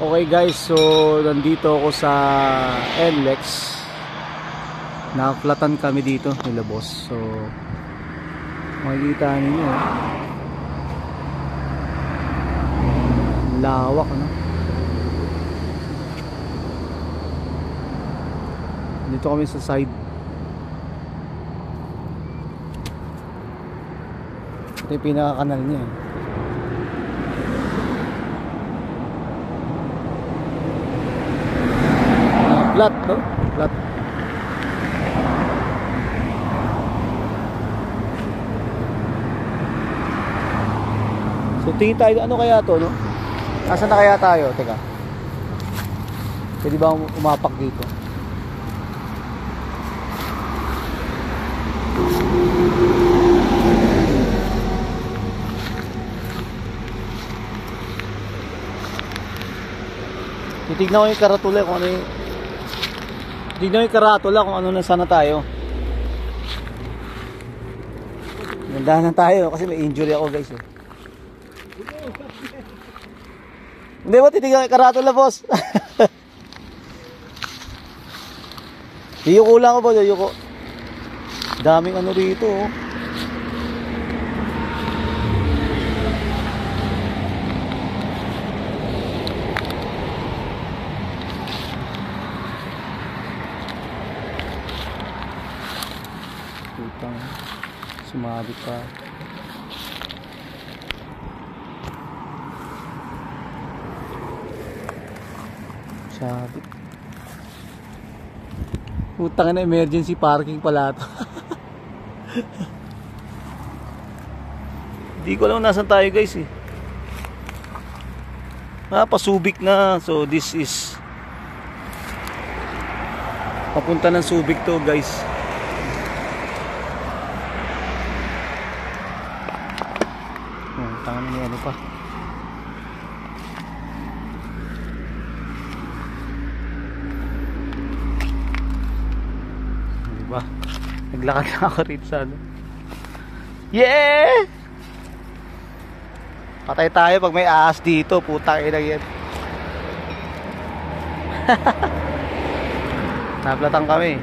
Okay guys, so nandito ako sa NLEX. Nakaplatan kami dito nila boss. So makikita ninyo lawak, no? Dito kami sa side. Ito yung pinaka-kanal niya. Flat, no? Flat. So tingin tayo, ano kaya to, no? Nasaan na kaya tayo? Teka, pwede ba umapak dito? Titignan ko yung karatula kung ano yung tignan yung karatula kung ano na sana tayo. Nandahan tayo kasi may injury ako guys eh. Hindi ba titignan yung karatula boss? Yuyuko lang ko ba? Yuyuko. Daming ano rito oh. Putang sumabit pa. Sabit. Putang na, emergency parking pala to. Hindi ko alam nasan tayo guys eh. Pasubik na. So this is papunta ng Subic to guys. Tangan niya ano pa. Diba? Naglakad na ako rito sa ano. Yeah! Patay tayo pag may ahas dito. Putang ina yan. Naplatan kami.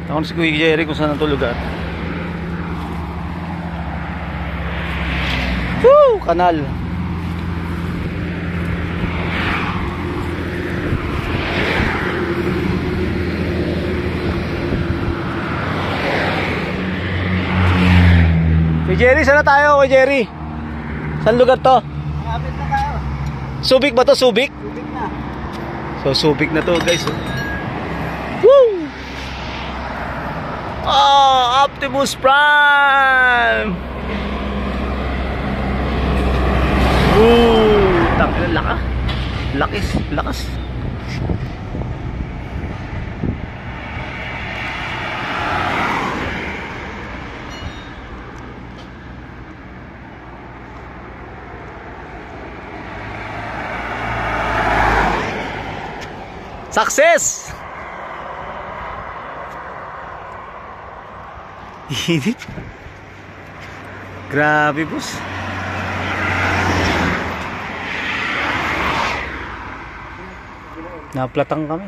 Ako si Kuya Jerry kung saan ang tulugan. Woo! Kanal. Kuya Jerry, saan na tayo Kuya Jerry? Saan lugar to? Malapit na tayo. Subic ba to? Subic? Subic na. So Subic na to guys. Woo! Oh, Optimus Prime! Woo! Takil laka. Lakas. Success! Init. Grabe boss. Naplatang kami.